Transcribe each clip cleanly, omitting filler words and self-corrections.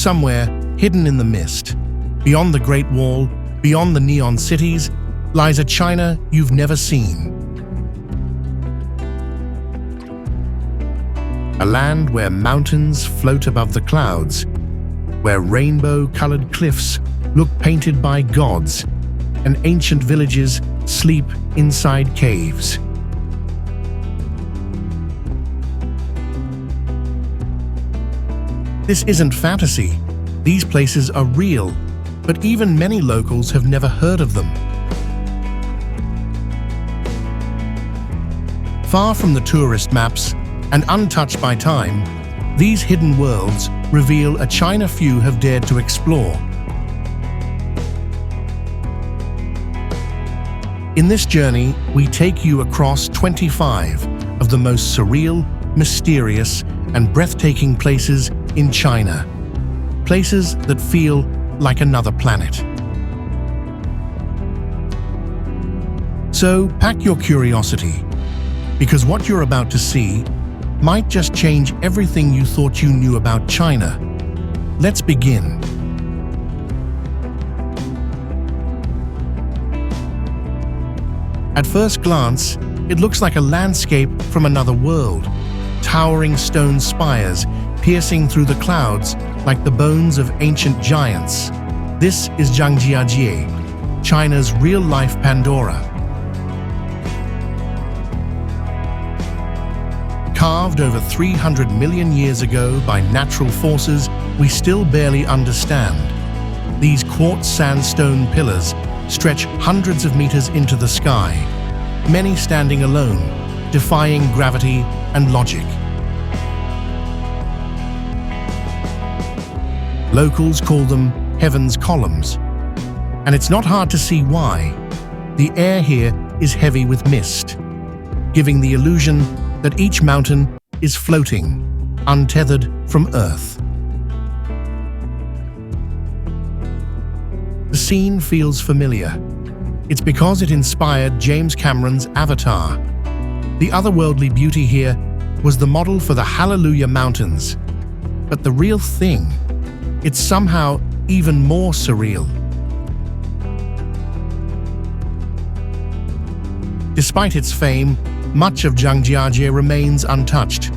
somewhere hidden in the mist, beyond the Great Wall, beyond the neon cities, lies a China you've never seen. A land where mountains float above the clouds, where rainbow-colored cliffs look painted by gods, and ancient villages sleep inside caves. This isn't fantasy. These places are real, but even many locals have never heard of them. Far from the tourist maps and untouched by time, these hidden worlds reveal a China few have dared to explore. In this journey, we take you across 25 of the most surreal, mysterious, and breathtaking places in China. Places that feel like another planet. So pack your curiosity, because what you're about to see might just change everything you thought you knew about China. Let's begin. At first glance, it looks like a landscape from another world. Towering stone spires piercing through the clouds like the bones of ancient giants. This is Zhangjiajie, China's real-life Pandora. Carved over 300 million years ago by natural forces we still barely understand, these quartz sandstone pillars stretch hundreds of meters into the sky, many standing alone, defying gravity and logic. Locals call them Heaven's Columns, and it's not hard to see why. The air here is heavy with mist, giving the illusion that each mountain is floating, untethered from Earth. The scene feels familiar. It's because it inspired James Cameron's Avatar. The otherworldly beauty here was the model for the Hallelujah Mountains. But the real thing, it's somehow even more surreal. Despite its fame, much of Zhangjiajie remains untouched.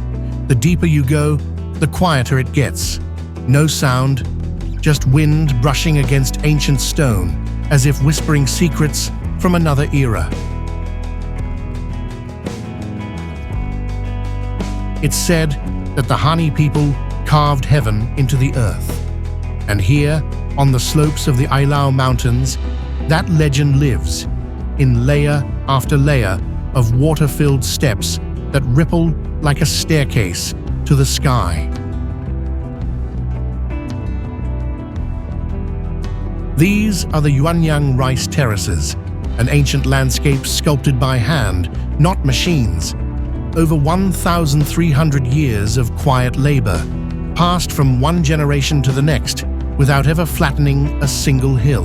The deeper you go, the quieter it gets. No sound, just wind brushing against ancient stone, as if whispering secrets from another era. It's said that the Hani people carved heaven into the earth. And here, on the slopes of the Ailao Mountains, that legend lives, in layer after layer of water-filled steps that ripple like a staircase to the sky. These are the Yuanyang rice terraces, an ancient landscape sculpted by hand, not machines. Over 1,300 years of quiet labor, passed from one generation to the next, without ever flattening a single hill.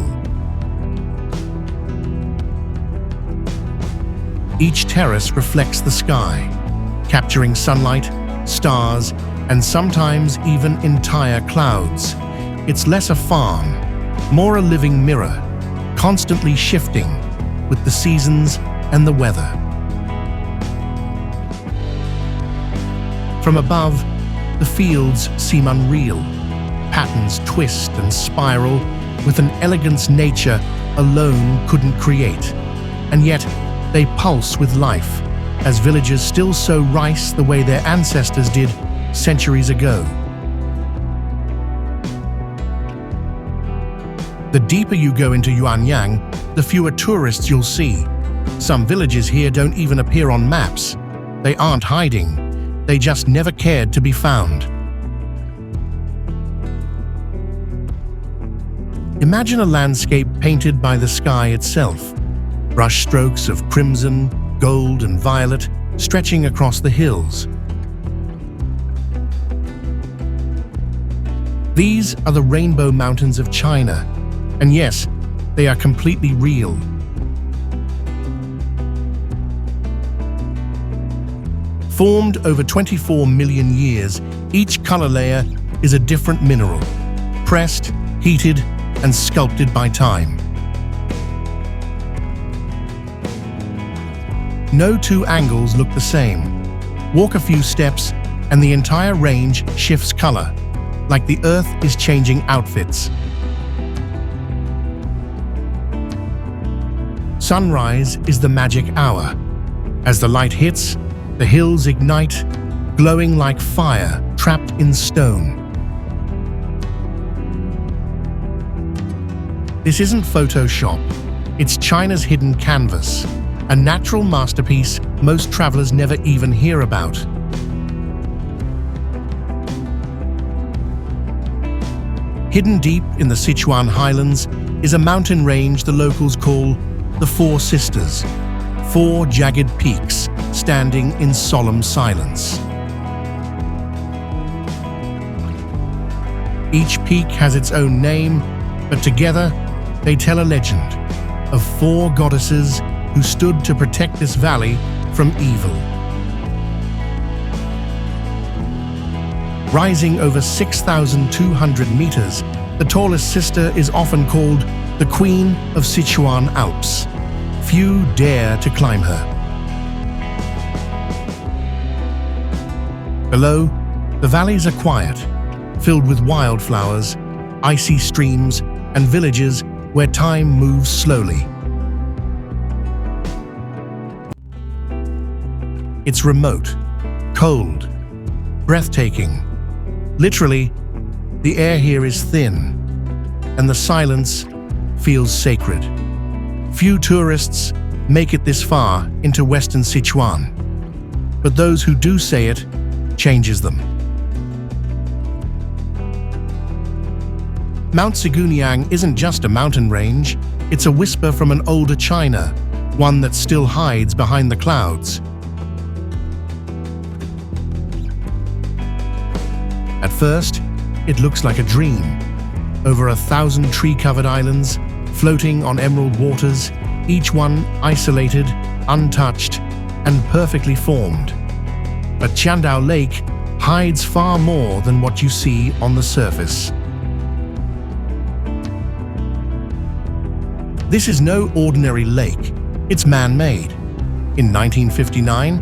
Each terrace reflects the sky, capturing sunlight, stars, and sometimes even entire clouds. It's less a farm, more a living mirror, constantly shifting with the seasons and the weather. From above, the fields seem unreal. Patterns twist and spiral with an elegance nature alone couldn't create. And yet, they pulse with life, as villagers still sow rice the way their ancestors did centuries ago. The deeper you go into Yuanyang, the fewer tourists you'll see. Some villages here don't even appear on maps. They aren't hiding, they just never cared to be found. Imagine a landscape painted by the sky itself. Brush strokes of crimson, gold, and violet stretching across the hills. These are the Rainbow Mountains of China, and yes, they are completely real. Formed over 24 million years, each color layer is a different mineral. compressed, heated, and sculpted by time. No two angles look the same. Walk a few steps, and the entire range shifts color, like the earth is changing outfits. Sunrise is the magic hour. As the light hits, the hills ignite, glowing like fire trapped in stone. This isn't Photoshop. It's China's hidden canvas, a natural masterpiece most travelers never even hear about. Hidden deep in the Sichuan highlands is a mountain range the locals call the Four Sisters, four jagged peaks standing in solemn silence. Each peak has its own name, but together they tell a legend of four goddesses who stood to protect this valley from evil. Rising over 6,200 meters, the tallest sister is often called the Queen of Sichuan Alps. Few dare to climb her. Below, the valleys are quiet, filled with wildflowers, icy streams, and villages where time moves slowly. It's remote, cold, breathtaking. Literally, the air here is thin, and the silence feels sacred. Few tourists make it this far into western Sichuan, but those who do say it changes them. Mount Zhangjiajie isn't just a mountain range, it's a whisper from an older China, one that still hides behind the clouds. At first, it looks like a dream. Over 1,000 tree-covered islands, floating on emerald waters, each one isolated, untouched, and perfectly formed. But Qiandao Lake hides far more than what you see on the surface. This is no ordinary lake, it's man-made. In 1959,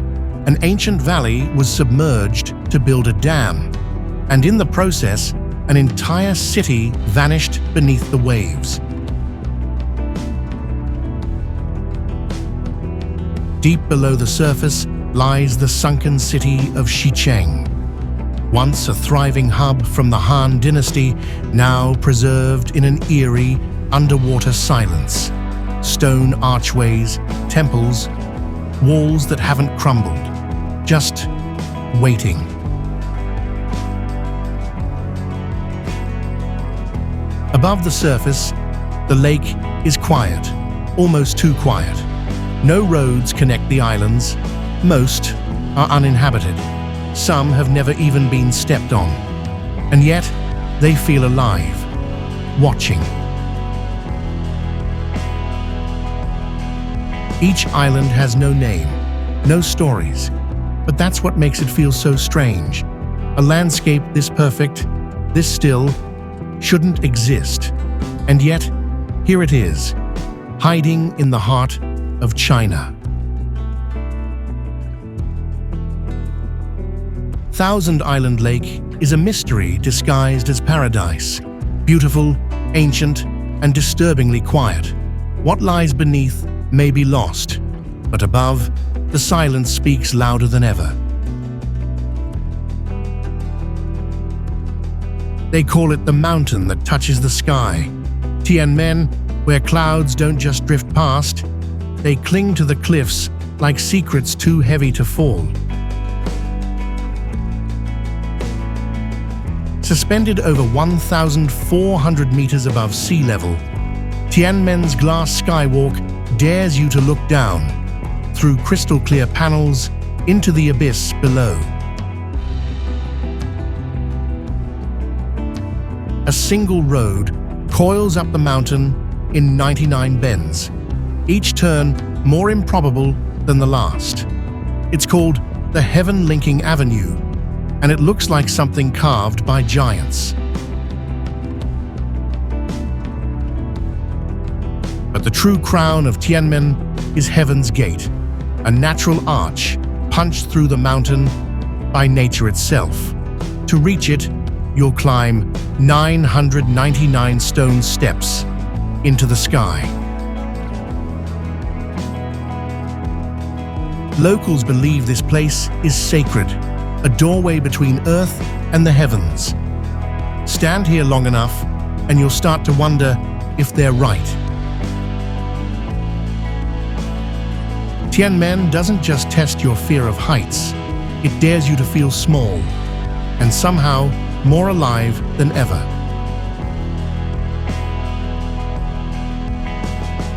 an ancient valley was submerged to build a dam, and in the process, an entire city vanished beneath the waves. Deep below the surface lies the sunken city of Xicheng. Once a thriving hub from the Han dynasty, now preserved in an eerie, underwater silence. Stone archways, temples, walls that haven't crumbled, just waiting. Above the surface, the lake is quiet, almost too quiet. No roads connect the islands. Most are uninhabited. Some have never even been stepped on. And yet, they feel alive, watching. Each island has no name, no stories, but that's what makes it feel so strange. A landscape this perfect, this still, shouldn't exist. And yet, here it is, hiding in the heart of China. Thousand Island Lake is a mystery disguised as paradise. Beautiful, ancient, and disturbingly quiet. What lies beneath may be lost, but above, the silence speaks louder than ever. They call it the mountain that touches the sky. Tianmen, where clouds don't just drift past, they cling to the cliffs like secrets too heavy to fall. Suspended over 1,400 meters above sea level, Tianmen's glass skywalk dares you to look down, through crystal-clear panels, into the abyss below. A single road coils up the mountain in 99 bends, each turn more improbable than the last. It's called the Heaven Linking Avenue, and it looks like something carved by giants. But the true crown of Tianmen is Heaven's Gate, a natural arch punched through the mountain by nature itself. To reach it, you'll climb 999 stone steps into the sky. Locals believe this place is sacred, a doorway between earth and the heavens. Stand here long enough, and you'll start to wonder if they're right. Tianmen doesn't just test your fear of heights, it dares you to feel small, and somehow more alive than ever.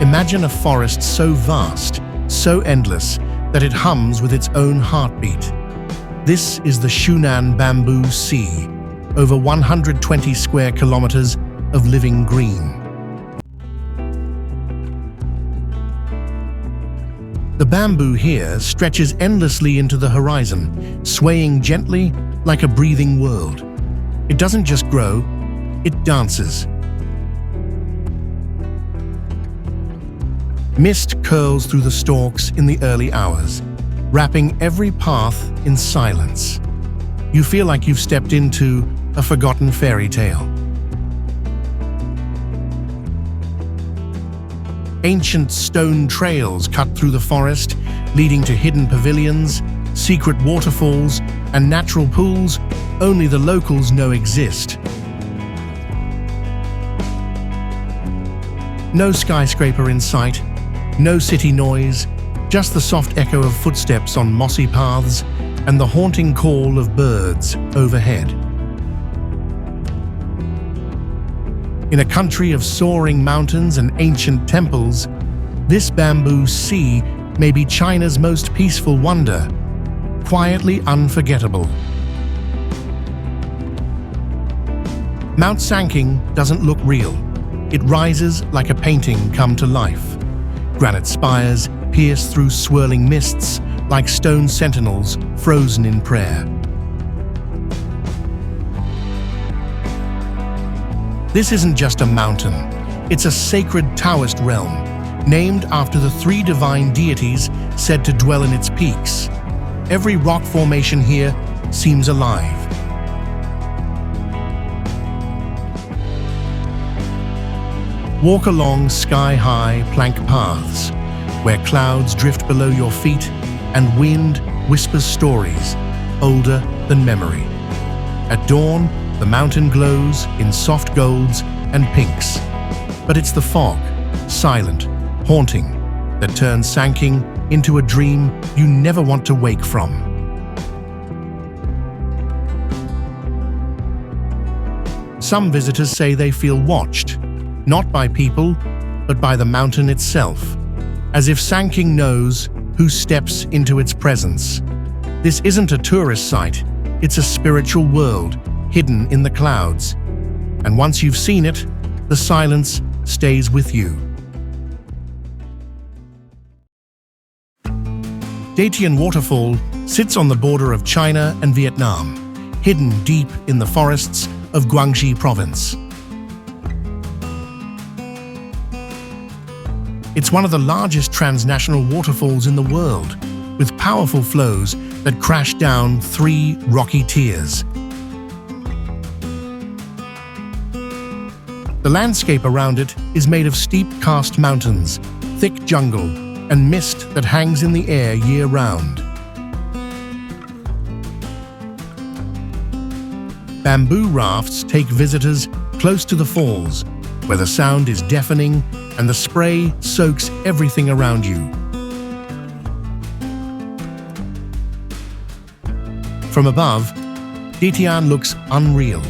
Imagine a forest so vast, so endless, that it hums with its own heartbeat. This is the Shunan Bamboo Sea, over 120 square kilometers of living green. The bamboo here stretches endlessly into the horizon, swaying gently like a breathing world. It doesn't just grow, it dances. Mist curls through the stalks in the early hours, wrapping every path in silence. You feel like you've stepped into a forgotten fairy tale. Ancient stone trails cut through the forest, leading to hidden pavilions, secret waterfalls, and natural pools only the locals know exist. No skyscraper in sight, no city noise, just the soft echo of footsteps on mossy paths and the haunting call of birds overhead. In a country of soaring mountains and ancient temples, this bamboo sea may be China's most peaceful wonder, quietly unforgettable. Mount Sanqing doesn't look real. It rises like a painting come to life. Granite spires pierce through swirling mists like stone sentinels frozen in prayer. This isn't just a mountain, it's a sacred Taoist realm, named after the three divine deities said to dwell in its peaks. Every rock formation here seems alive. Walk along sky-high plank paths, where clouds drift below your feet and wind whispers stories older than memory. At dawn, the mountain glows in soft golds and pinks. But it's the fog, silent, haunting, that turns Sanqing into a dream you never want to wake from. Some visitors say they feel watched, not by people, but by the mountain itself, as if Sanqing knows who steps into its presence. This isn't a tourist site, it's a spiritual world hidden in the clouds. And once you've seen it, the silence stays with you. Detian waterfall sits on the border of China and Vietnam, hidden deep in the forests of Guangxi province. It's one of the largest transnational waterfalls in the world, with powerful flows that crash down 3 rocky tiers. The landscape around it is made of steep karst mountains, thick jungle, and mist that hangs in the air year-round. Bamboo rafts take visitors close to the falls, where the sound is deafening and the spray soaks everything around you. From above, Detian looks unreal.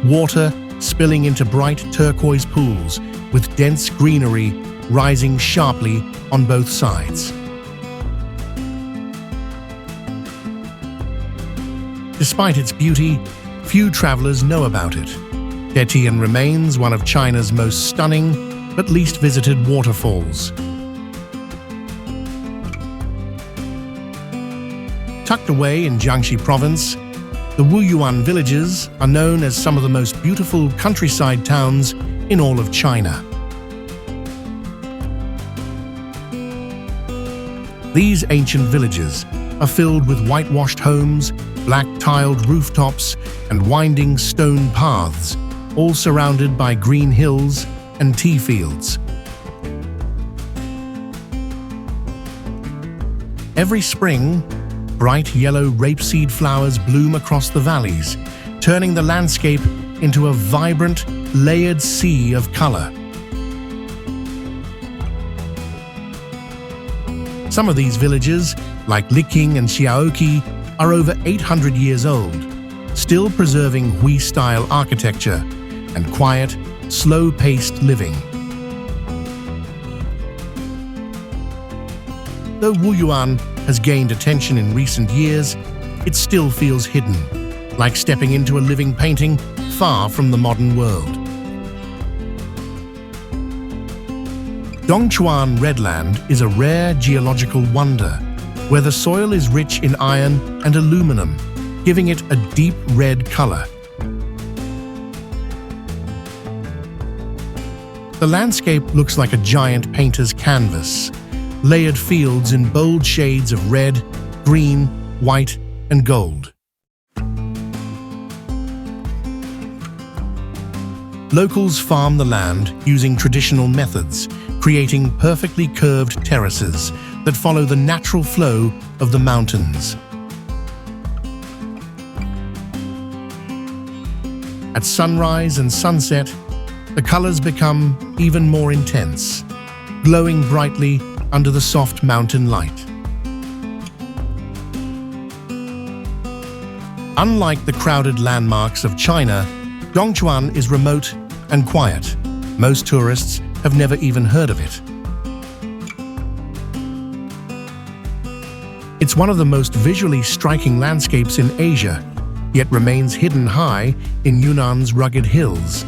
Water spilling into bright turquoise pools with dense greenery rising sharply on both sides. Despite its beauty, few travelers know about it. Detian remains one of China's most stunning but least visited waterfalls. Tucked away in Jiangxi province, the Wuyuan villages are known as some of the most beautiful countryside towns in all of China. These ancient villages are filled with whitewashed homes, black-tiled rooftops, and winding stone paths, all surrounded by green hills and tea fields. Every spring, bright yellow rapeseed flowers bloom across the valleys, turning the landscape into a vibrant, layered sea of color. Some of these villages, like Liqing and Xiaoqi, are over 800 years old, still preserving Hui-style architecture and quiet, slow-paced living. Though Wuyuan has gained attention in recent years, it still feels hidden, like stepping into a living painting far from the modern world. Dongchuan Redland is a rare geological wonder, where the soil is rich in iron and aluminum, giving it a deep red color. The landscape looks like a giant painter's canvas, layered fields in bold shades of red, green, white, and gold. Locals farm the land using traditional methods, creating perfectly curved terraces that follow the natural flow of the mountains. At sunrise and sunset, the colors become even more intense, glowing brightly under the soft mountain light. Unlike the crowded landmarks of China, Dongchuan is remote and quiet. Most tourists have never even heard of it. It's one of the most visually striking landscapes in Asia, yet remains hidden high in Yunnan's rugged hills.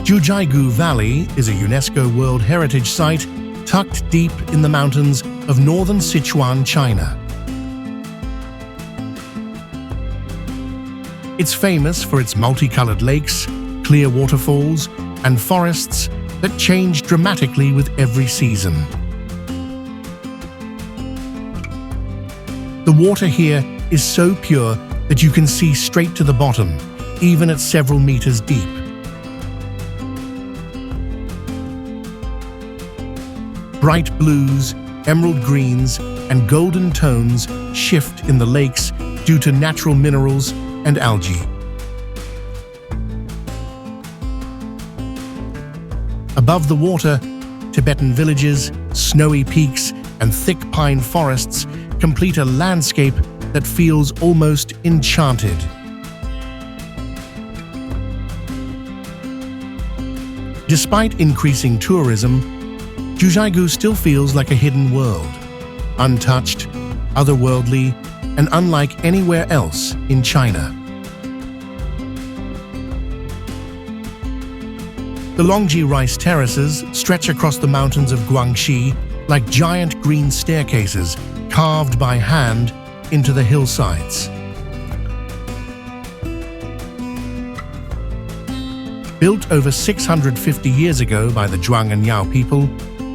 Jiuzhaigou Valley is a UNESCO World Heritage Site tucked deep in the mountains of northern Sichuan, China. It's famous for its multicolored lakes, clear waterfalls, and forests that change dramatically with every season. The water here is so pure that you can see straight to the bottom, even at several meters deep. Bright blues, emerald greens, and golden tones shift in the lakes due to natural minerals and algae. Above the water, Tibetan villages, snowy peaks, and thick pine forests complete a landscape that feels almost enchanted. Despite increasing tourism, Jiuzhaigou still feels like a hidden world, untouched, otherworldly, and unlike anywhere else in China. The Longji rice terraces stretch across the mountains of Guangxi like giant green staircases carved by hand into the hillsides. Built over 650 years ago by the Zhuang and Yao people,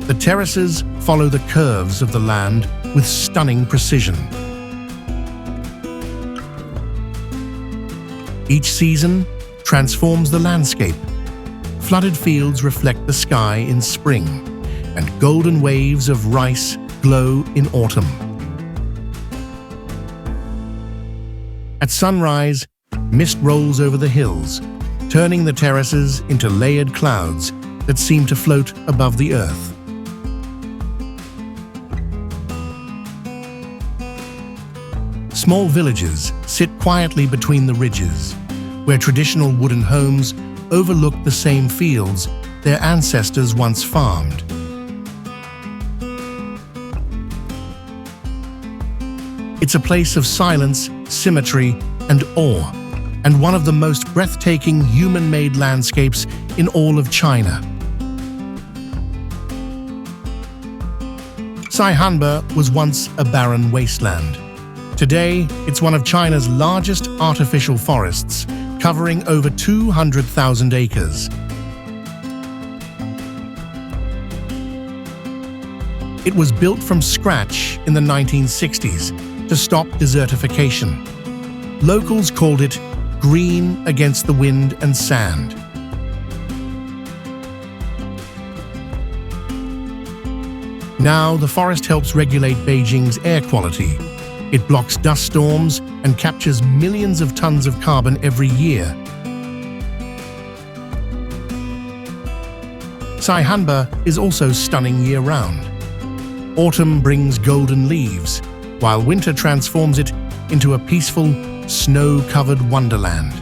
the terraces follow the curves of the land with stunning precision. Each season transforms the landscape. Flooded fields reflect the sky in spring, and golden waves of rice glow in autumn. At sunrise, mist rolls over the hills, turning the terraces into layered clouds that seem to float above the earth. Small villages sit quietly between the ridges, where traditional wooden homes overlook the same fields their ancestors once farmed. It's a place of silence, symmetry, and awe, and one of the most breathtaking human-made landscapes in all of China. Saihanba was once a barren wasteland. Today, it's one of China's largest artificial forests, covering over 200,000 acres. It was built from scratch in the 1960s to stop desertification. Locals called it green against the wind and sand. Now, the forest helps regulate Beijing's air quality. It blocks dust storms and captures millions of tons of carbon every year. Saihanba is also stunning year-round. Autumn brings golden leaves, while winter transforms it into a peaceful, snow-covered wonderland.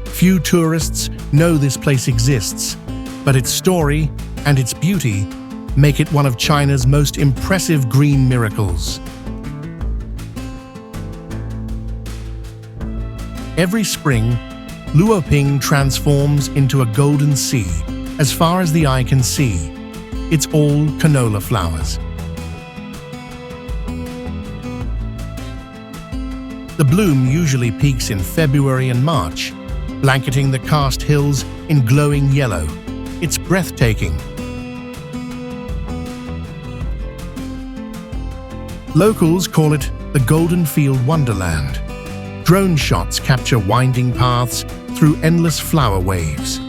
Few tourists know this place exists, but its story and its beauty make it one of China's most impressive green miracles. Every spring, Luoping transforms into a golden sea as far as the eye can see. It's all canola flowers. The bloom usually peaks in February and March, blanketing the karst hills in glowing yellow. It's breathtaking. Locals call it the Golden Field Wonderland. Drone shots capture winding paths through endless flower waves.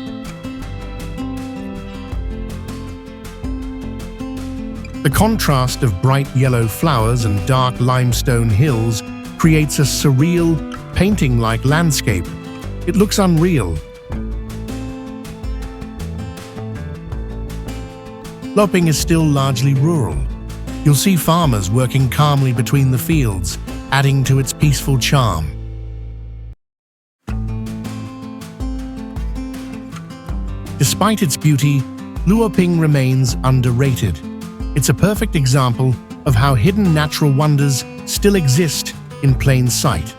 The contrast of bright yellow flowers and dark limestone hills creates a surreal, painting-like landscape. It looks unreal. Luoping is still largely rural. You'll see farmers working calmly between the fields, adding to its peaceful charm. Despite its beauty, Luoping remains underrated. It's a perfect example of how hidden natural wonders still exist in plain sight.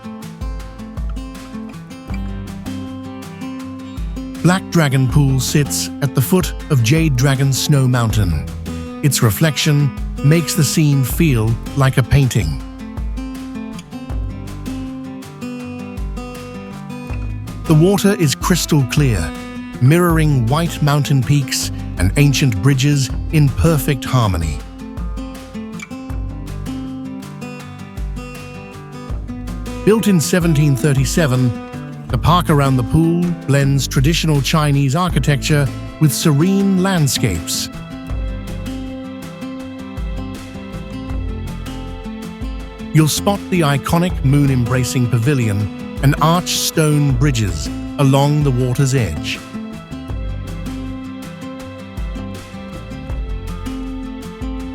Black Dragon Pool sits at the foot of Jade Dragon Snow Mountain. Its reflection makes the scene feel like a painting. The water is crystal clear, mirroring white mountain peaks and ancient bridges in perfect harmony. Built in 1737, the park around the pool blends traditional Chinese architecture with serene landscapes. You'll spot the iconic moon-embracing pavilion and arched stone bridges along the water's edge.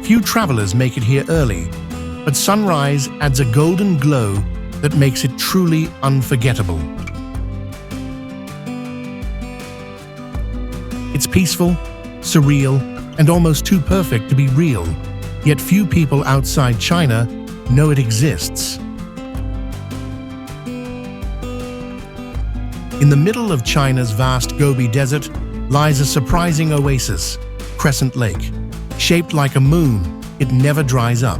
Few travelers make it here early, but sunrise adds a golden glow that makes it truly unforgettable. It's peaceful, surreal, and almost too perfect to be real, yet few people outside China know it exists. In the middle of China's vast Gobi Desert lies a surprising oasis, Crescent Lake. Shaped like a moon, it never dries up.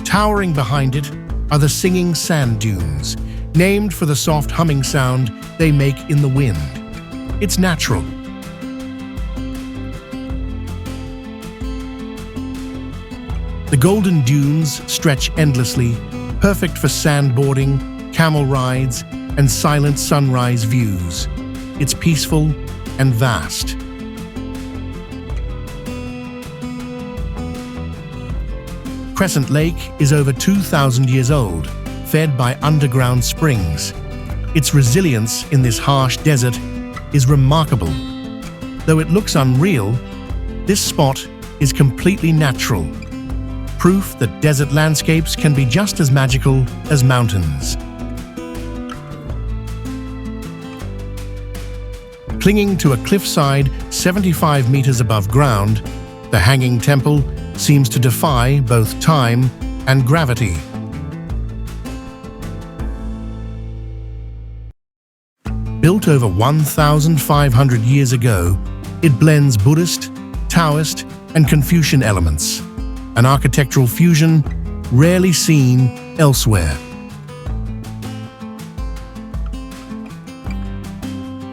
Towering behind it are the singing sand dunes, named for the soft humming sound they make in the wind. It's natural. The golden dunes stretch endlessly, perfect for sandboarding, camel rides, and silent sunrise views. It's peaceful and vast. Crescent Lake is over 2,000 years old, fed by underground springs. Its resilience in this harsh desert is remarkable. Though it looks unreal, this spot is completely natural. Proof that desert landscapes can be just as magical as mountains. Clinging to a cliffside 75 meters above ground, the Hanging Temple seems to defy both time and gravity. Built over 1,500 years ago, it blends Buddhist, Taoist, and Confucian elements, an architectural fusion rarely seen elsewhere.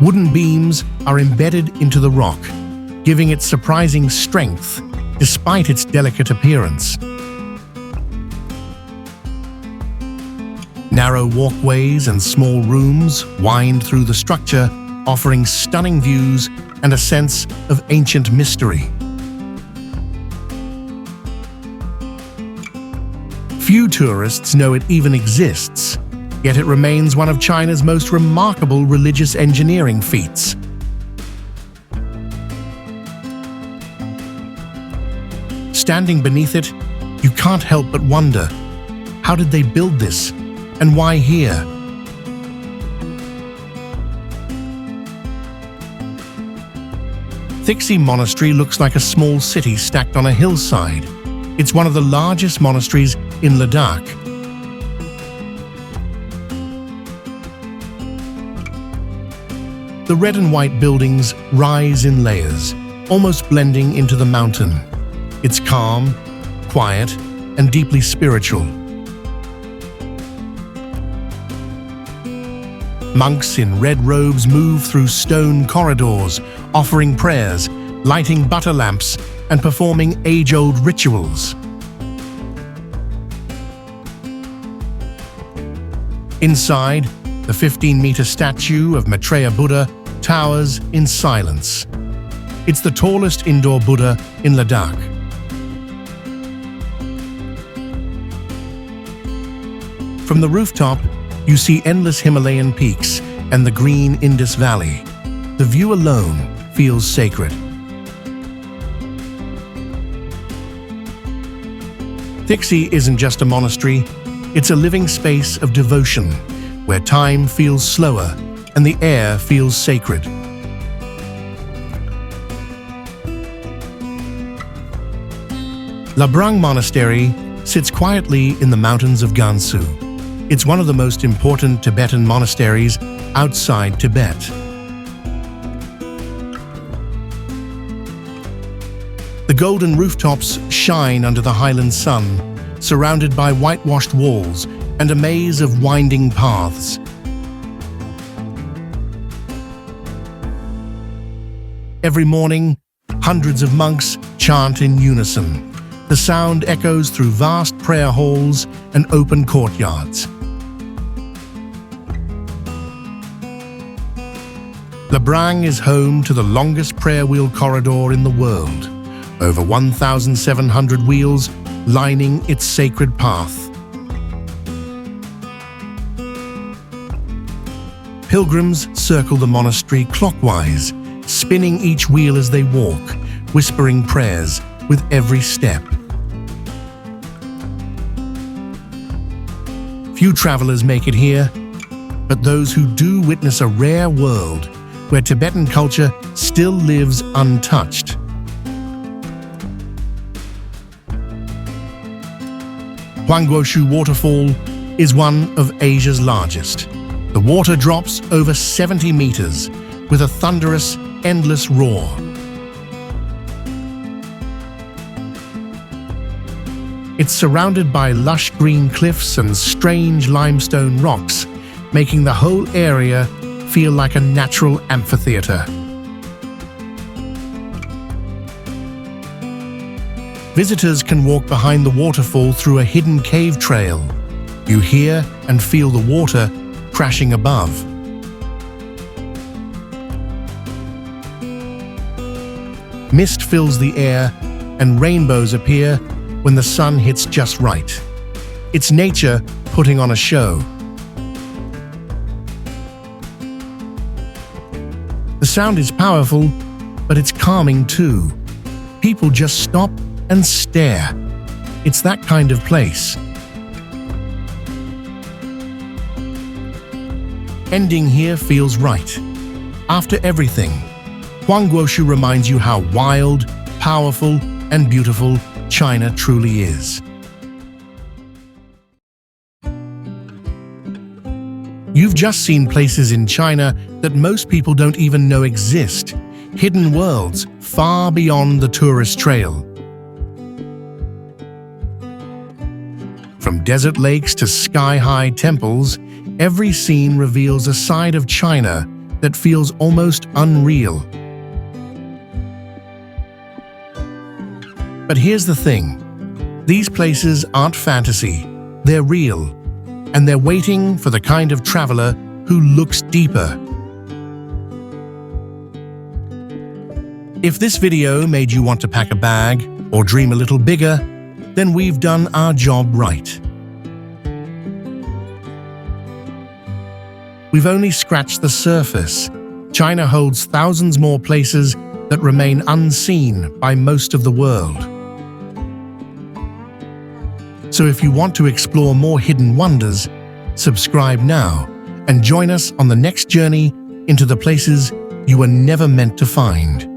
Wooden beams are embedded into the rock, giving it surprising strength despite its delicate appearance. Narrow walkways and small rooms wind through the structure, offering stunning views and a sense of ancient mystery. Few tourists know it even exists, yet it remains one of China's most remarkable religious engineering feats. Standing beneath it, you can't help but wonder, how did they build this, and why here? Thiksey Monastery looks like a small city stacked on a hillside. It's one of the largest monasteries in Ladakh. The red and white buildings rise in layers, almost blending into the mountain. It's calm, quiet, and deeply spiritual. Monks in red robes move through stone corridors, offering prayers, lighting butter lamps, and performing age-old rituals. Inside, the 15-meter statue of Maitreya Buddha towers in silence. It's the tallest indoor Buddha in Ladakh. From the rooftop, you see endless Himalayan peaks and the green Indus Valley. The view alone feels sacred. Thiksey isn't just a monastery, it's a living space of devotion, where time feels slower and the air feels sacred. Labrang Monastery sits quietly in the mountains of Gansu. It's one of the most important Tibetan monasteries outside Tibet. The golden rooftops shine under the highland sun, surrounded by whitewashed walls and a maze of winding paths. Every morning, hundreds of monks chant in unison. The sound echoes through vast prayer halls and open courtyards. Labrang is home to the longest prayer wheel corridor in the world, over 1,700 wheels lining its sacred path. Pilgrims circle the monastery clockwise, spinning each wheel as they walk, whispering prayers with every step. Few travelers make it here, but those who do witness a rare world where Tibetan culture still lives untouched. Huangguoshu Waterfall is one of Asia's largest. The water drops over 70 meters with a thunderous, endless roar. It's surrounded by lush green cliffs and strange limestone rocks, making the whole area feel like a natural amphitheater. Visitors can walk behind the waterfall through a hidden cave trail. You hear and feel the water crashing above. Mist fills the air and rainbows appear when the sun hits just right. It's nature putting on a show. The sound is powerful, but it's calming too. People just stop and stare. It's that kind of place. Ending here feels right. After everything, Huangguoshu reminds you how wild, powerful, and beautiful China truly is. You've just seen places in China that most people don't even know exist, hidden worlds far beyond the tourist trail. From desert lakes to sky-high temples, every scene reveals a side of China that feels almost unreal. But here's the thing. These places aren't fantasy, they're real, and they're waiting for the kind of traveler who looks deeper. If this video made you want to pack a bag or dream a little bigger, then we've done our job right. We've only scratched the surface. China holds thousands more places that remain unseen by most of the world. So if you want to explore more hidden wonders, subscribe now and join us on the next journey into the places you were never meant to find.